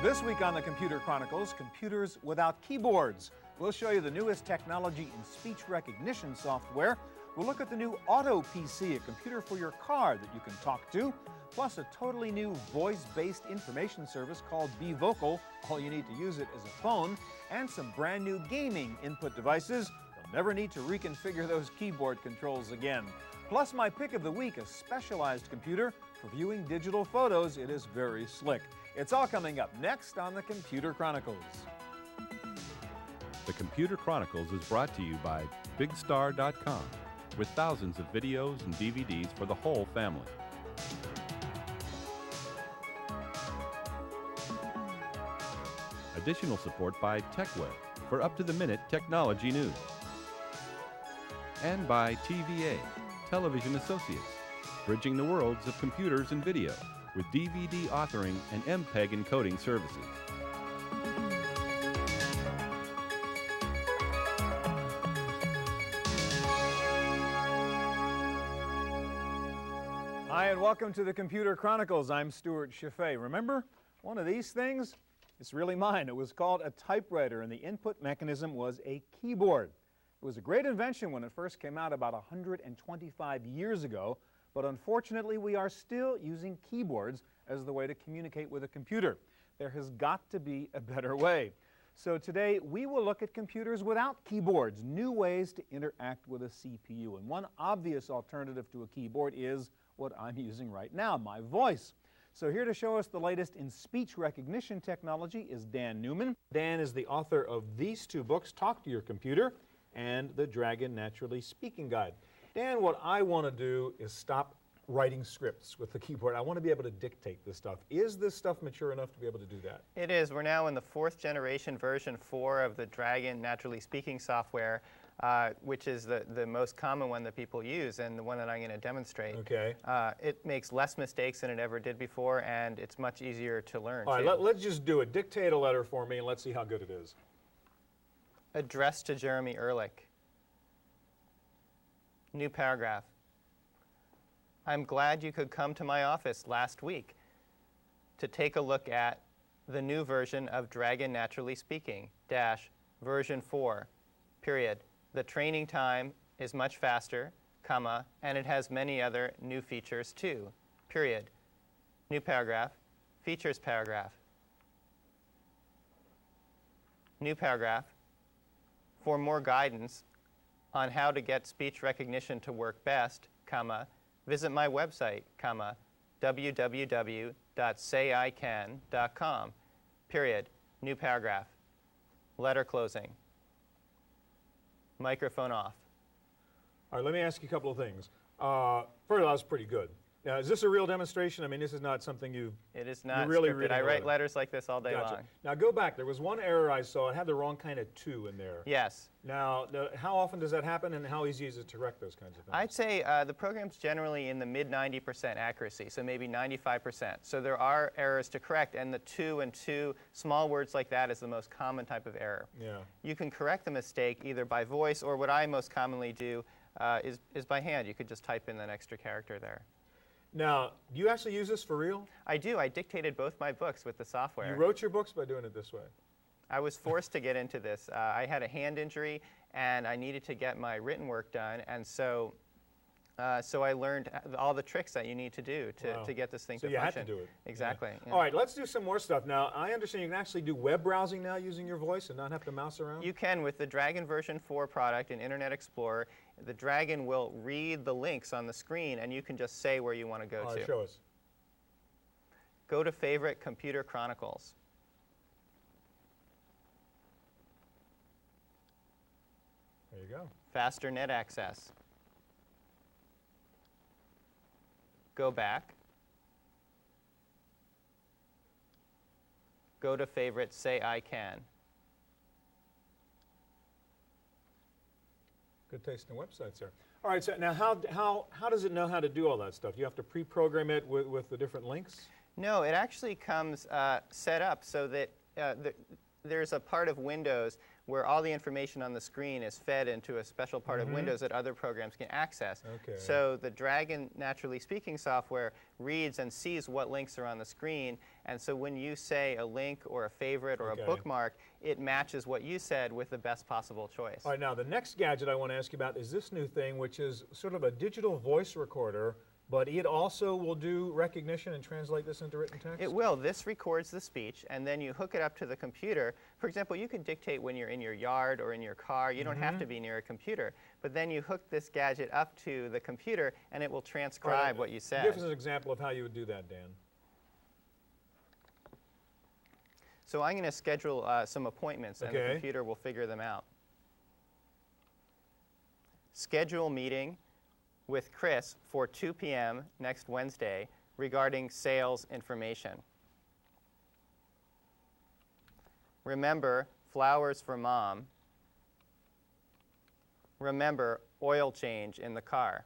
This week on the Computer Chronicles, computers without keyboards. We'll show you the newest technology in speech recognition software. We'll look at the new Auto PC, a computer for your car that you can talk to, plus a totally new voice-based information service called Be Vocal. All you need to use it is a phone, and some brand new gaming input devices. You'll never need to reconfigure those keyboard controls again. Plus my pick of the week, a specialized computer for viewing digital photos. It is very slick. It's all coming up next on the Computer Chronicles. The Computer Chronicles is brought to you by BigStar.com, with thousands of videos and DVDs for the whole family. Additional support by TechWeb for up-to-the-minute technology news. And by TVA, Television Associates, bridging the worlds of computers and video with DVD authoring and MPEG encoding services. Hi, and welcome to the Computer Chronicles. I'm Stewart Cheifet. Remember one of these things? It's really mine. It was called a typewriter, and the input mechanism was a keyboard. It was a great invention when it first came out about 125 years ago, but unfortunately we are still using keyboards as the way to communicate with a computer. There has got to be a better way. So today we will look at computers without keyboards, new ways to interact with a CPU. And one obvious alternative to a keyboard is what I'm using right now, my voice. So here to show us the latest in speech recognition technology is Dan Newman. Dan is the author of these two books, Talk to Your Computer and The Dragon Naturally Speaking Guide. Dan, what I want to do is stop writing scripts with the keyboard. I want to be able to dictate this stuff. Is this stuff mature enough to be able to do that? It is. We're now in the 4th generation, version 4 of the Dragon Naturally Speaking software, which is the most common one that people use and the one that I'm going to demonstrate. Okay. It makes less mistakes than it ever did before, and it's much easier to learn. All right, let's just do it. Dictate a letter for me, and let's see how good it is. Addressed to Jeremy Ehrlich. New paragraph. I'm glad you could come to my office last week to take a look at the new version of Dragon Naturally Speaking, version 4, period. The training time is much faster, comma, and it has many other new features too, period. New paragraph, features paragraph. New paragraph. For more guidance on how to get speech recognition to work best, comma, visit my website, comma, www.sayican.com, period. New paragraph. Letter closing. Microphone off. All right, let me ask you a couple of things. First of all, that's pretty good. Now, is this a real demonstration? I mean, this is not something It is not really scripted. I write letters like this all day long. Now, go back. There was one error I saw. It had the wrong kind of 2 in there. Yes. Now, how often does that happen, and how easy is it to correct those kinds of things? I'd say the program's generally in the mid-90% accuracy, so maybe 95%. So there are errors to correct, and the 2 and 2, small words like that is the most common type of error. Yeah. You can correct the mistake either by voice, or what I most commonly do is by hand. You could just type in that extra character there. Now, do you actually use this for real? I do. I dictated both my books with the software. You wrote your books by doing it this way? I was forced to get into this. I had a hand injury, and I needed to get my written work done, and so I learned all the tricks that you need to do to get this thing to function. So you had to do it. Exactly. Yeah. Yeah. All right, let's do some more stuff. Now, I understand you can actually do web browsing now using your voice and not have to mouse around? You can with the Dragon version 4 product in Internet Explorer. The Dragon will read the links on the screen, and you can just say where you want to go All to. right, show us. Go to Favorite Computer Chronicles. There you go. Faster net access. Go back. Go to Favorite, say I can. Good taste in websites there. All right, so now how does it know how to do all that stuff? You have to pre-program it with the different links? No, it actually comes set up so that there's a part of Windows where all the information on the screen is fed into a special part of Windows that other programs can access. Okay. So the Dragon Naturally Speaking software reads and sees what links are on the screen, and so when you say a link or a favorite or a bookmark, it matches what you said with the best possible choice. All right, now the next gadget I want to ask you about is this new thing, which is sort of a digital voice recorder, but it also will do recognition and translate this into written text? It will. This records the speech, and then you hook it up to the computer. For example, you can dictate when you're in your yard or in your car. You don't have to be near a computer. But then you hook this gadget up to the computer, and it will transcribe what you said. Give us an example of how you would do that, Dan. So I'm going to schedule some appointments, and the computer will figure them out. Schedule meeting with Chris for 2 p.m. next Wednesday regarding sales information. Remember, flowers for Mom. Remember, oil change in the car.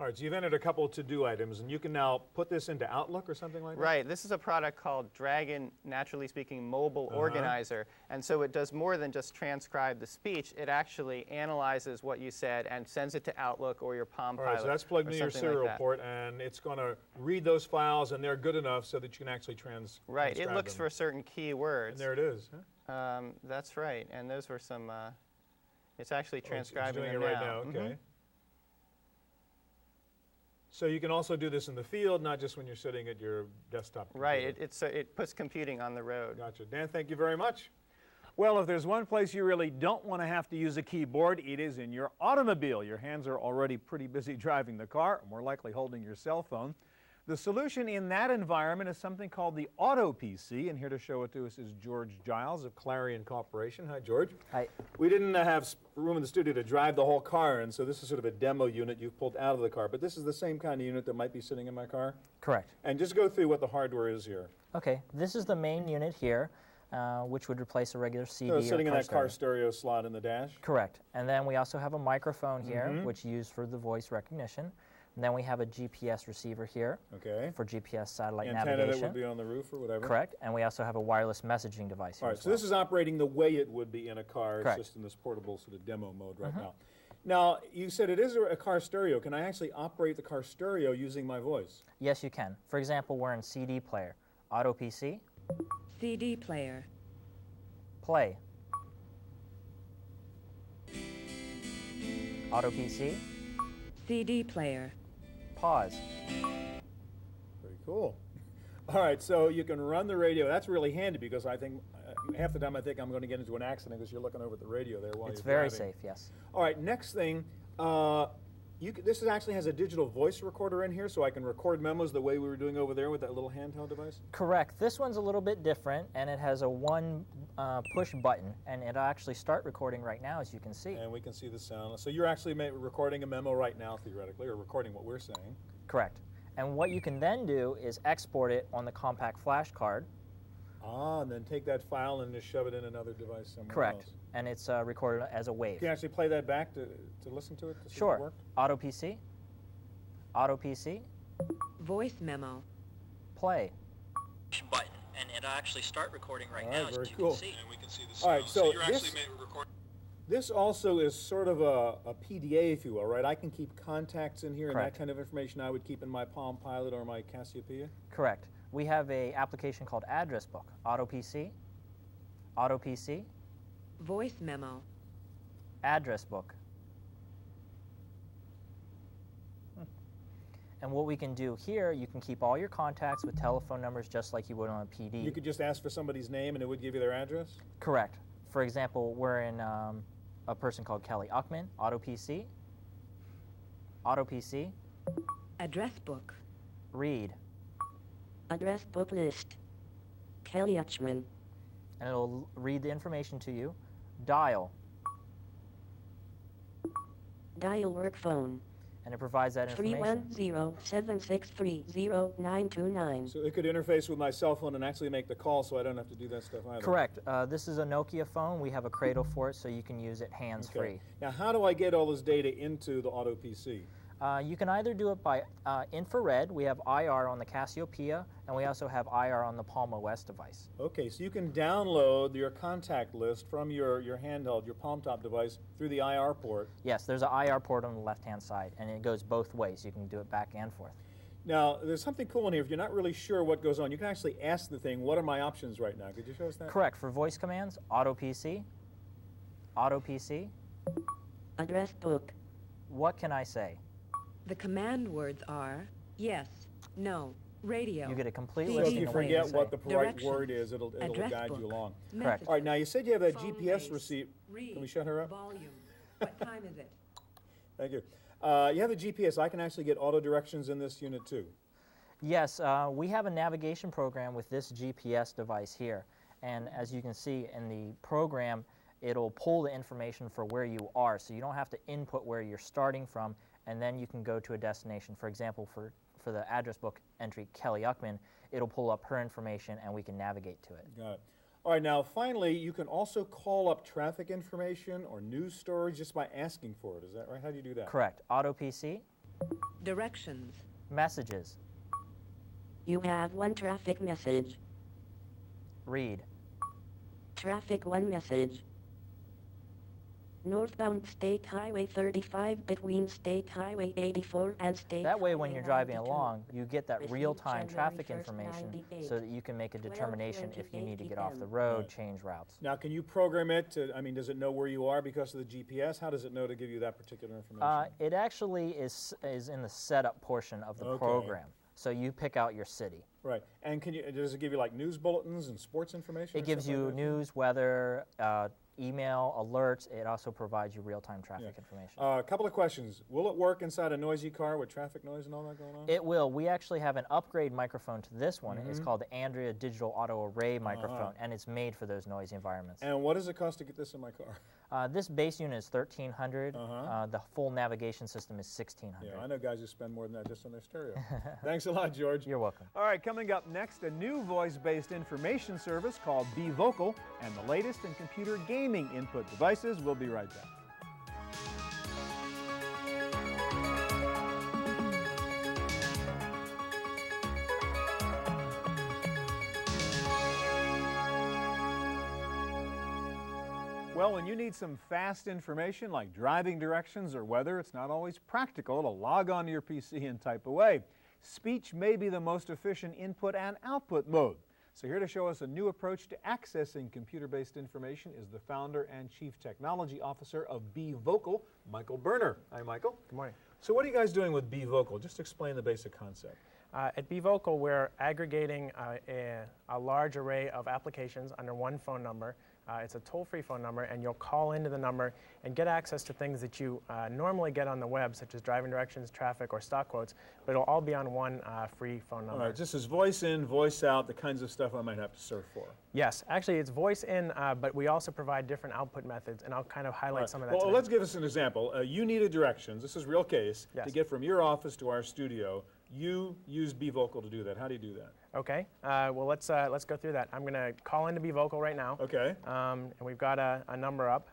All right, so you've entered a couple to-do items, and you can now put this into Outlook or something like that? Right. This is a product called Dragon Naturally Speaking Mobile Organizer, and so it does more than just transcribe the speech. It actually analyzes what you said and sends it to Outlook or your Palm Pilot. All right, so that's plugged into your serial port, and it's going to read those files, and they're good enough so that you can actually transcribe it looks for certain key words. And there it is. Huh? That's right, and those were some, it's actually transcribing it's doing them it right now. Okay. So you can also do this in the field, not just when you're sitting at your desktop computer. Right, it puts computing on the road. Gotcha. Dan, thank you very much. Well, if there's one place you really don't want to have to use a keyboard, it is in your automobile. Your hands are already pretty busy driving the car, more likely holding your cell phone. The solution in that environment is something called the Auto PC, and here to show it to us is George Giles of Clarion Corporation. Hi, George. Hi. We didn't have room in the studio to drive the whole car, and so this is sort of a demo unit you've pulled out of the car, but this is the same kind of unit that might be sitting in my car? Correct. And just go through what the hardware is here. Okay, this is the main unit here, which would replace a regular CD So or it's sitting in that stereo. car stereo slot in the dash? Correct. And then we also have a microphone here, which is used for the voice recognition. And then we have a GPS receiver here for GPS satellite Antenna navigation. that would be on the roof or whatever? Correct. And we also have a wireless messaging device here. All right, so this is operating the way it would be in a car. Correct. It's just in this portable sort of demo mode right now. Now, you said it is a car stereo. Can I actually operate the car stereo using my voice? Yes, you can. For example, we're in CD player. Auto PC. CD player. Play. Auto PC. CD player. Pause. Very cool. All right, so you can run the radio. That's really handy because I think half the time I think I'm going to get into an accident because you're looking over at the radio there while It's you're very driving. safe, yes. All right, next thing, this actually has a digital voice recorder in here, so I can record memos the way we were doing over there with that little handheld device? Correct. This one's a little bit different, and it has a one push button, and it'll actually start recording right now, as you can see. And we can see the sound. So you're actually recording a memo right now, theoretically, or recording what we're saying. Correct. And what you can then do is export it on the compact flash card. Ah, and then take that file and just shove it in another device somewhere Correct. else. And it's recorded as a wave. Can you actually play that back to listen to it? To see if it Sure. worked? Auto PC. Auto PC. Voice memo. Play. Button, and it'll actually start recording right All now, right, as very you cool. can see. And we can see the All right, sound. so you're this- actually recording. This also is sort of a PDA, if you will, right? I can keep contacts in here and Correct. that kind of information I would keep in my Palm Pilot or my Cassiopeia? Correct. We have a application called Address Book. Auto PC. Auto PC. Voice memo. Address Book. And what we can do here, you can keep all your contacts with telephone numbers just like you would on a PD. You could just ask for somebody's name and it would give you their address? Correct. For example, we're in a person called Kelly Uckman, Auto PC. Auto PC. Address book. Read. Address book list. Kelly Uckman. And it'll read the information to you. Dial. Dial work phone. And it provides that information. 310-763-0929. So it could interface with my cell phone and actually make the call so I don't have to do that stuff either. Correct. This is a Nokia phone. We have a cradle for it, so you can use it hands-free. Okay. Now, how do I get all this data into the Auto PC? You can either do it by infrared. We have IR on the Cassiopeia, and we also have IR on the Palm OS device. Okay, so you can download your contact list from your handheld, your palm top device, through the IR port. Yes, there's an IR port on the left-hand side, and it goes both ways. You can do it back and forth. Now, there's something cool in here. If you're not really sure what goes on, you can actually ask the thing, what are my options right now? Could you show us that? Correct. For voice commands, Auto PC, Address book. what can I say? The command words are yes, no, radio. You get a complete CD So if listing you of what forget say. what the right Directions. word is, it'll Address guide book. you along. Correct. All right, now you said you have that Phone GPS base. receipt. Read. Can we shut her up? Volume. What time is it? Thank you. You have a GPS. I can actually get auto directions in this unit too. Yes, we have a navigation program with this GPS device here. And as you can see in the program, it'll pull the information for where you are. So you don't have to input where you're starting from, and then you can go to a destination. For example, for the address book entry, Kelly Uckman, it'll pull up her information and we can navigate to it. Got it. All right, now finally, you can also call up traffic information or news stories just by asking for it. Is that right? How do you do that? Correct. Auto PC, Directions. messages, You have one traffic message. read, Traffic 1 message. Northbound State Highway 35 between State Highway 84 and State That way, when Highway you're driving 92. along, you get that Received real-time January traffic 1st, information 98. so that you can make a determination if you need to get off the 12:28 road, Right. change routes. Now, can you program it to, I mean, does it know where you are because of the GPS? How does it know to give you that particular information? It actually is in the setup portion of the Okay. program. So you pick out your city. Right. And does it give you like news bulletins and sports information? It or gives stuff you like that? news, weather, email, alerts. It also provides you real-time traffic Yeah. information. A couple of questions. Will it work inside a noisy car with traffic noise and all that going on? It will. We actually have an upgrade microphone to this one. It's called the Andrea Digital Auto Array microphone, and it's made for those noisy environments. And what does it cost to get this in my car? This base unit is $1,300. The full navigation system is $1,600. Yeah, I know guys who spend more than that just on their stereo. Thanks a lot, George. You're welcome. All right, coming up next, a new voice-based information service called BeVocal, and the latest in computer gaming input devices. We'll be right back. Well, when you need some fast information like driving directions or weather, it's not always practical to log onto your PC and type away. Speech may be the most efficient input and output mode. So here to show us a new approach to accessing computer-based information is the founder and chief technology officer of BeVocal, Michael Berner. Hi, Michael. Good morning. So what are you guys doing with BeVocal? Just explain the basic concept. At BeVocal, we're aggregating a large array of applications under one phone number. It's a toll-free phone number, and you'll call into the number and get access to things that you normally get on the web, such as driving directions, traffic, or stock quotes, but it'll all be on one free phone number. All right, just as voice in, voice out, the kinds of stuff I might have to surf for. Yes, actually it's voice in, but we also provide different output methods, and I'll kind of highlight some of that Well, today. let's give us an example. You needed directions, this is real case, Yes. to get from your office to our studio. You use BeVocal to do that. How do you do that? Okay, well let's go through that. I'm going to call into BeVocal right now. Okay. And we've got a number up.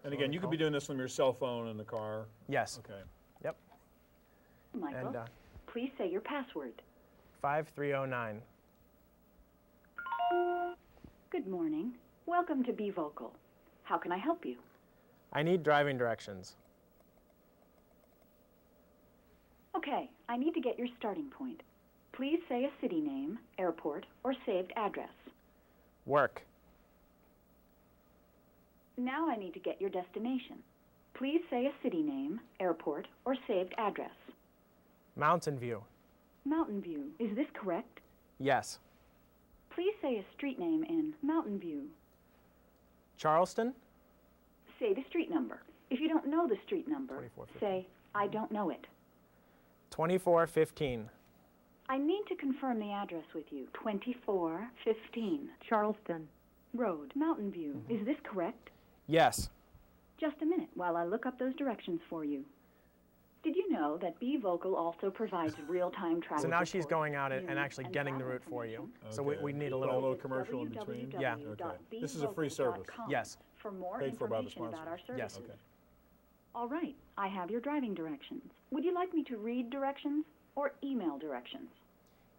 And again, you could be doing this from your cell phone in the car. Yes. Okay. Yep. Michael, And please say your password. 5309. Good morning. Welcome to BeVocal. How can I help you? I need driving directions. Okay, I need to get your starting point. Please say a city name, airport, or saved address. Work. Now I need to get your destination. Please say a city name, airport, or saved address. Mountain View. Mountain View. Is this correct? Yes. Please say a street name in Mountain View. Charleston. Say the street number. If you don't know the street number, 2415. say, I don't know it. 2415. I need to confirm the address with you. 2415 Charleston. Road, Mountain View. Is this correct? Yes. Just a minute while I look up those directions for you. Did you know that BeVocal also provides real-time traffic So now she's reports, going out and news, actually getting the travel route for you. information? So we need a A little. little commercial in between? Yeah. Okay. This is a free service. www.bevocal.com Yes. For more Paid for by the information about our sponsor. services. Yes. Okay. All right, I have your driving directions. Would you like me to read directions or email directions?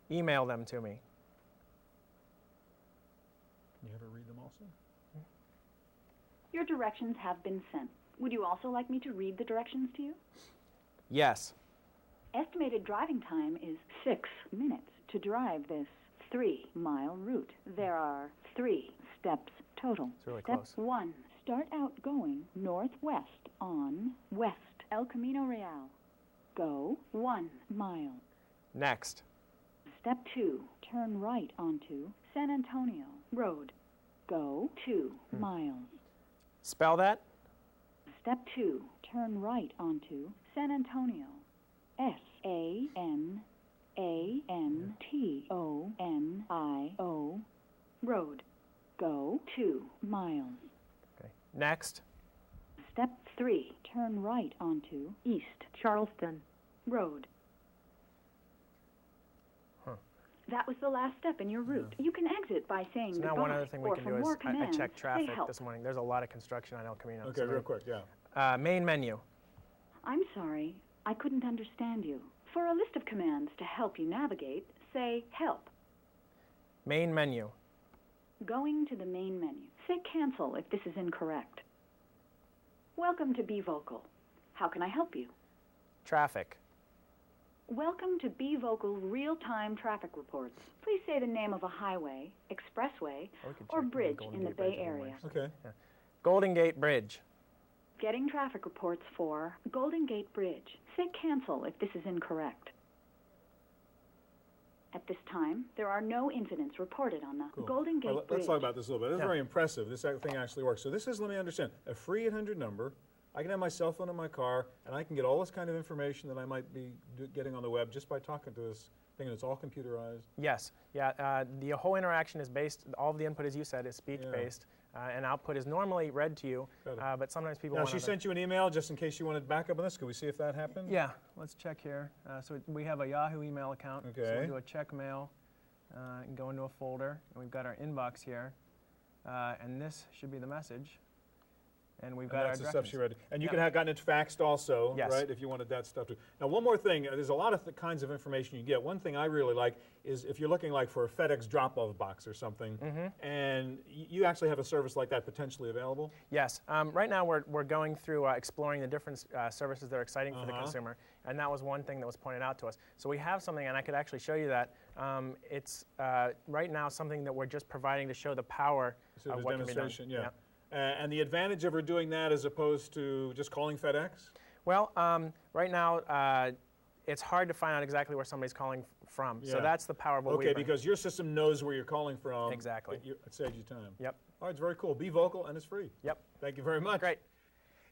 Email them to me. You ever read them also? Your directions have been sent. Would you also like me to read the directions to you? Yes. Estimated driving time is 6 minutes to drive this 3-mile route. There are 3 steps total. It's really Step close. 1. Start out going northwest on West El Camino Real. Go 1 mile. Next. Step 2. Turn right onto San Antonio Road. Go 2 miles. Spell that. Step 2. Turn right onto San Antonio. SANANTONIO Road. Go 2 miles. Okay. Next. Step 3. Turn right onto East Charleston Road. That was the last step in your route. You can exit by saying So now goodbye, one other thing we or can for do is more I commands, checked say traffic help. this morning. There's a lot of construction on El Camino. Okay, so real quick, yeah. Main menu. I'm sorry, I couldn't understand you. For a list of commands to help you navigate, say help. Main menu. Going to the main menu. Say cancel if this is incorrect. Welcome to Be Vocal. How can I help you? Traffic. Welcome to Be Vocal real-time traffic reports. Please say the name of a highway, expressway, Or we could or check the bridge Golden in the Gate Bridge Bay if we Area. want. Okay. Golden Gate Bridge. Getting traffic reports for Golden Gate Bridge. Say cancel if this is incorrect. At this time, there are no incidents reported on the Cool. Golden Gate All right, Bridge. let's talk about this a little bit. This is Yeah. very impressive. This thing actually works. So this is, let me understand, a free 800 number. I can have my cell phone in my car, and I can get all this kind of information that I might be getting on the web just by talking to this thing, and it's all computerized. Yes. Yeah. The whole interaction is based. All of the input, as you said, is speech-based, and output is normally read to you. But sometimes people. Now, want she sent you an email just in case you wanted backup on this. Could we see if that happened? Yeah. Let's check here. So we have a Yahoo email account. So Okay. we'll do a check mail, and go into a folder, and we've got our inbox here, and this should be the message. And we've got that's our the stuff directions. she read. And you Yeah. could have gotten it faxed also, Yes. right, if you wanted that stuff too. Now, one more thing. There's a lot of kinds of information you get. One thing I really like is if you're looking like for a FedEx drop-off box or something, and you actually have a service like that potentially available. Yes. Right now we're going through exploring the different services that are exciting for the consumer, and that was one thing that was pointed out to us. So we have something, and I could actually show you that. It's right now something that we're just providing to show the power So of the what can be done. demonstration, yeah. And the advantage of her doing that as opposed to just calling FedEx? Well, right now it's hard to find out exactly where somebody's calling from. So Yeah. that's the power of what we Okay, bring. because your system knows where you're calling from. Exactly. It saves you time. Yep. All right, it's very cool. Be vocal, and it's free. Yep. Thank you very much. Great.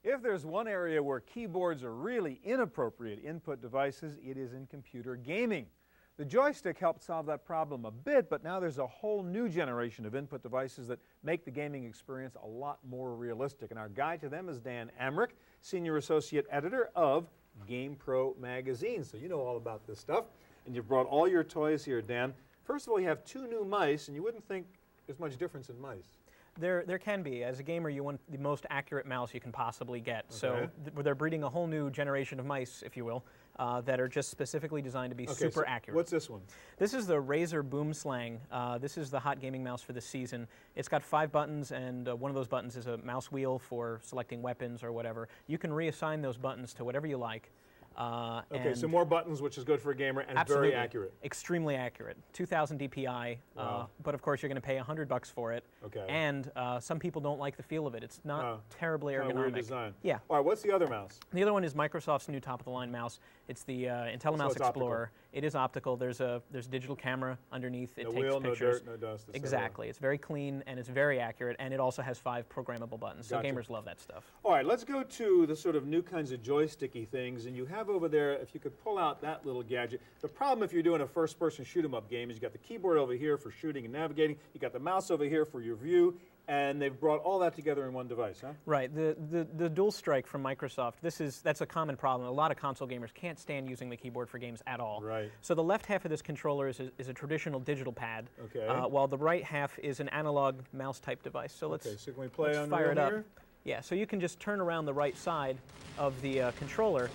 If there's one area where keyboards are really inappropriate input devices, it is in computer gaming. The joystick helped solve that problem a bit, but now there's a whole new generation of input devices that make the gaming experience a lot more realistic. And our guide to them is Dan Amrich, Senior Associate Editor of GamePro magazine. So you know all about this stuff. And you've brought all your toys here, Dan. First of all, you have 2 new mice, and you wouldn't think there's much difference in mice. There can be. As a gamer, you want the most accurate mouse you can possibly get. So they're breeding a whole new generation of mice, if you will, that are just specifically designed to be super accurate. What's this one? This is the Razer Boomslang. This is the hot gaming mouse for the season. It's got 5 buttons, and one of those buttons is a mouse wheel for selecting weapons or whatever. You can reassign those buttons to whatever you like. Okay, so more buttons, which is good for a gamer, and absolutely very accurate. Extremely accurate. 2,000 DPI, Wow. but of course you're going to pay $100 for it. Okay. And some people don't like the feel of it. It's not terribly Kind of ergonomic. weird design. Yeah. All right, what's the other mouse? The other one is Microsoft's new top-of-the-line mouse. It's the IntelliMouse it's optical. Explorer. It is optical. There's a digital camera underneath. It No takes wheel, pictures. no dirt, no dust. et cetera. Exactly. It's very clean and it's very accurate, and it also has 5 programmable buttons. So Gotcha. gamers love that stuff. All right, let's go to the sort of new kinds of joysticky things. And you have over there, if you could pull out that little gadget. The problem if you're doing a first-person shoot-'em-up game is you got the keyboard over here for shooting and navigating. You got the mouse over here for your view. And they've brought all that together in one device, huh? Right. The dual strike from Microsoft, that's a common problem. A lot of console gamers can't stand using the keyboard for games at all. Right. So the left half of this controller is a traditional digital pad, Okay. while the right half is an analog mouse type device. So let's, Okay, so can we play let's on fire it up. here? Yeah, so you can just turn around the right side of the controller,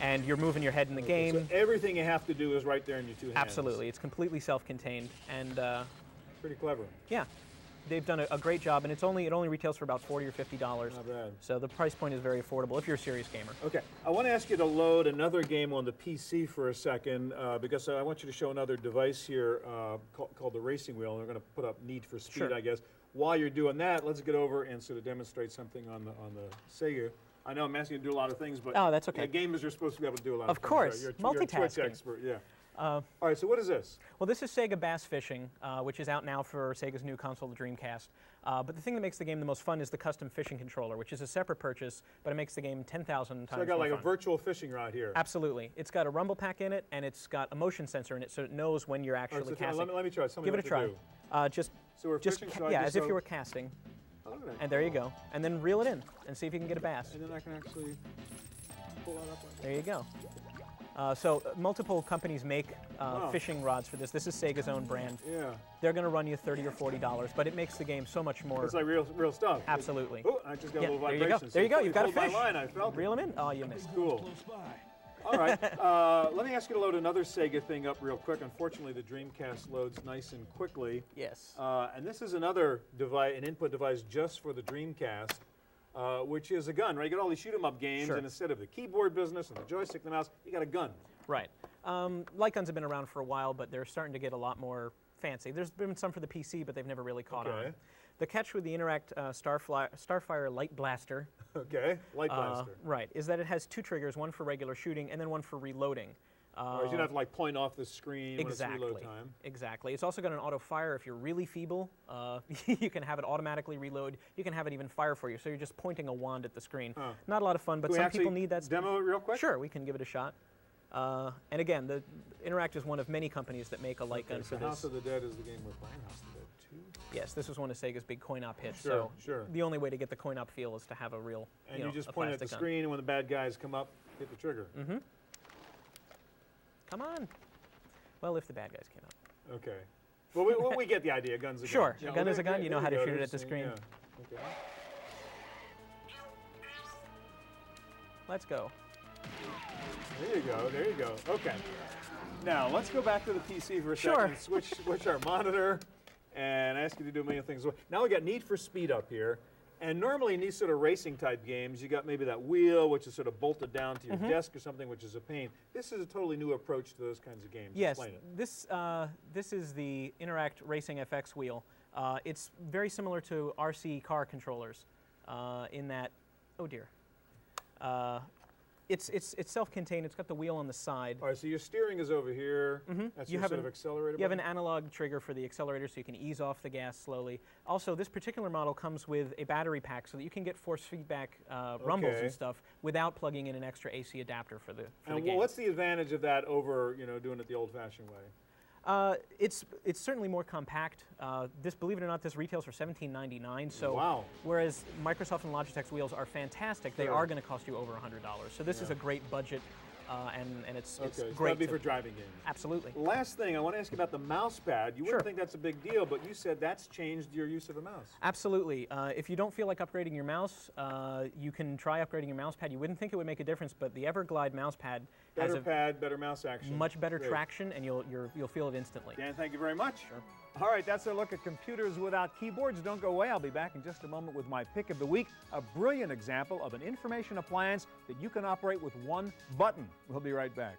and you're moving your head in the game. So everything you have to do is right there in your two hands. Absolutely. It's completely self-contained, and pretty clever. Yeah. They've done a great job, and it only retails for about $40 or $50. Not bad. So the price point is very affordable if you're a serious gamer. Okay, I want to ask you to load another game on the PC for a second, because I want you to show another device here called the Racing Wheel, and we're going to put up Need for Speed, Sure. I guess. While you're doing that, let's get over and sort of demonstrate something on the Sega. I know I'm asking you to do a lot of things, but oh, that's okay. Gamers are supposed to be able to do a lot of things. Of course, You're multitasking. a Twitch expert, yeah. All right, so what is this? Well, this is Sega Bass Fishing, which is out now for Sega's new console, the Dreamcast. But the thing that makes the game the most fun is the custom fishing controller, which is a separate purchase, but it makes the game 10,000 times more So I got like fun. a virtual fishing rod here. Absolutely. It's got a rumble pack in it, and it's got a motion sensor in it, so it knows when you're actually so casting. let me try. Tell me Give what it a try. to do. So we're fishing, as if you were casting. Oh, okay. And there you go. And then reel it in and see if you can get a bass. And then I can actually pull that up. There you go. Multiple companies make fishing rods for this. This is Sega's own brand. Yeah. They're going to run you $30 or $40, but it makes the game so much more. It's like real stuff. Absolutely. Oh, I just got a little there vibration. you go. There you go. You've got a my fish. line. I felt Reel them in. Oh, you missed. Cool. All right. Let me ask you to load another Sega thing up real quick. Unfortunately, the Dreamcast loads nice and quickly. Yes. And this is another device, an input device just for the Dreamcast, which is a gun, right? You get all these shoot-'em-up games, Sure. and instead of the keyboard business and the joystick and the mouse, you got a gun. Right. Light guns have been around for a while, but they're starting to get a lot more fancy. There's been some for the PC, but they've never really caught on. The catch with the Interact Starfire Light Blaster, Light Blaster, right, is that it has two triggers, one for regular shooting and then one for reloading. You don't have to like point off the screen when it's reload time. Exactly. It's also got an auto fire. If you're really feeble, you can have it automatically reload. You can have it even fire for you. So you're just pointing a wand at the screen. Not a lot of fun, but some people need that. Demo it real quick? Sure, we can give it a shot. And again, the Interact is one of many companies that make a light gun for this. House of the Dead is the game we're playing. House of the Dead 2. Yes, this was one of Sega's big coin-op hits. Sure, so the only way to get the coin-op feel is to have a real, and you just point at the screen, and when the bad guys come up, hit the trigger. Mm-hmm. Come on. Well, if the bad guys came up. Okay. Well, we get the idea. Gun's a gun. Sure. A gun is a gun. You know how to shoot it at the screen. Yeah. Okay. Let's go. There you go. There you go. Okay. Now, let's go back to the PC for a second and switch our monitor and ask you to do a million things. Now we got Need for Speed up here. And normally in these sort of racing type games, you got maybe that wheel, which is sort of bolted down to your desk or something, which is a pain. This is a totally new approach to those kinds of games. Yes, Explain it. this is the Interact Racing FX wheel. It's very similar to RC car controllers in that, oh dear. It's self-contained. It's got the wheel on the side. All right, so your steering is over here. That's your sort of accelerator You have an analog trigger for the accelerator, so you can ease off the gas slowly. Also, this particular model comes with a battery pack, so that you can get force feedback rumbles and stuff without plugging in an extra AC adapter for the game. What's the advantage of that over doing it the old-fashioned way? It's certainly more compact. Believe it or not, this retails for $17.99. So whereas Microsoft and Logitech's wheels are fantastic, they are going to cost you over $100. So this is a great budget, and it's great. That'd be for driving games. Absolutely. Last thing, I want to ask you about the mouse pad. You wouldn't think that's a big deal, but you said that's changed your use of a mouse. Absolutely. If you don't feel like upgrading your mouse, you can try upgrading your mouse pad. You wouldn't think it would make a difference, but the Everglide mouse pad has better mouse action, much better traction, and you'll feel it instantly. Dan, thank you very much. Sure. All right, that's a look at computers without keyboards. Don't go away. I'll be back in just a moment with my pick of the week, a brilliant example of an information appliance that you can operate with one button. We'll be right back.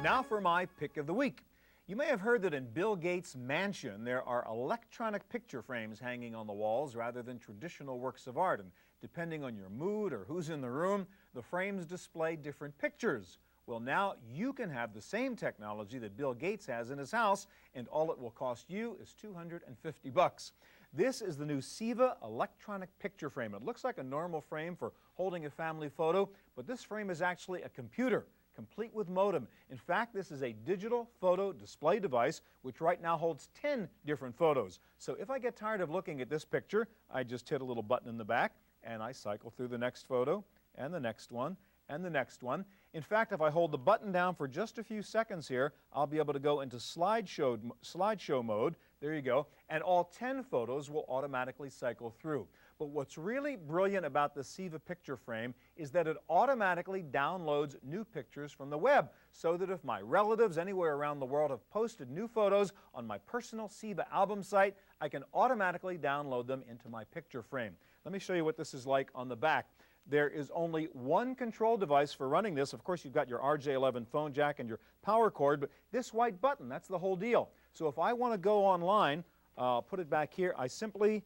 Now for my pick of the week. You may have heard that in Bill Gates' mansion there are electronic picture frames hanging on the walls rather than traditional works of art. And depending on your mood or who's in the room, the frames display different pictures. Well, now you can have the same technology that Bill Gates has in his house, and all it will cost you is $250. This is the new Siva electronic picture frame. It looks like a normal frame for holding a family photo, but this frame is actually a computer, complete with modem. In fact, this is a digital photo display device which right now holds 10 different photos. So if I get tired of looking at this picture, I just hit a little button in the back and I cycle through the next photo and the next one and the next one. In fact, if I hold the button down for just a few seconds here, I'll be able to go into slideshow mode. There you go. And all 10 photos will automatically cycle through. But what's really brilliant about the SIVA picture frame is that it automatically downloads new pictures from the web, so that if my relatives anywhere around the world have posted new photos on my personal SIVA album site, I can automatically download them into my picture frame. Let me show you what this is like on the back. There is only one control device for running this. Of course, you've got your RJ11 phone jack and your power cord, but this white button, that's the whole deal. So if I want to go online, I'll put it back here. I simply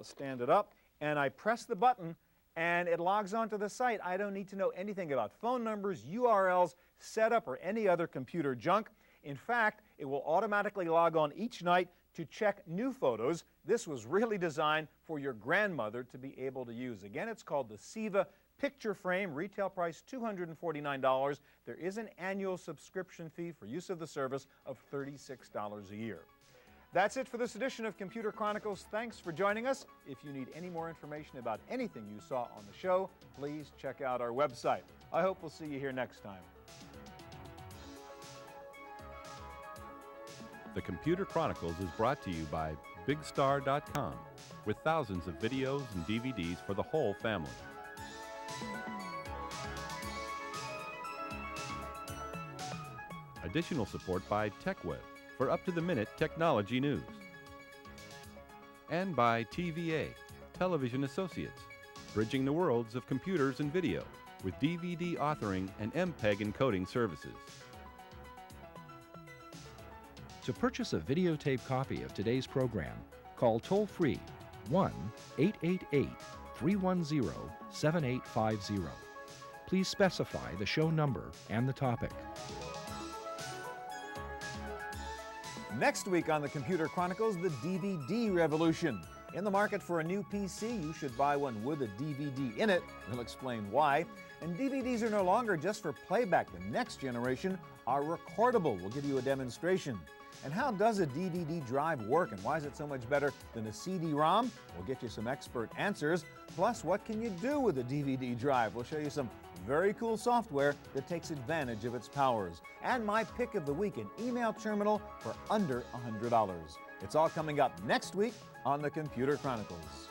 stand it up, and I press the button, and it logs onto the site. I don't need to know anything about phone numbers, URLs, setup, or any other computer junk. In fact, it will automatically log on each night to check new photos. This was really designed for your grandmother to be able to use. Again, it's called the SIVA Picture Frame, retail price $249. There is an annual subscription fee for use of the service of $36 a year. That's it for this edition of Computer Chronicles. Thanks for joining us. If you need any more information about anything you saw on the show, please check out our website. I hope we'll see you here next time. The Computer Chronicles is brought to you by BigStar.com, with thousands of videos and DVDs for the whole family. Additional support by TechWeb for up-to-the-minute technology news. And by TVA, Television Associates, bridging the worlds of computers and video with DVD authoring and MPEG encoding services. To purchase a videotape copy of today's program, call toll-free 1-888-310-7850. Please specify the show number and the topic. Next week on the Computer Chronicles, the DVD revolution. In the market for a new PC, you should buy one with a DVD in it. We'll explain why. And DVDs are no longer just for playback. The next generation are recordable. We'll give you a demonstration. And how does a DVD drive work, and why is it so much better than a CD-ROM? We'll get you some expert answers. Plus, what can you do with a DVD drive? We'll show you some very cool software that takes advantage of its powers. And my pick of the week, an email terminal for under $100. It's all coming up next week on the Computer Chronicles.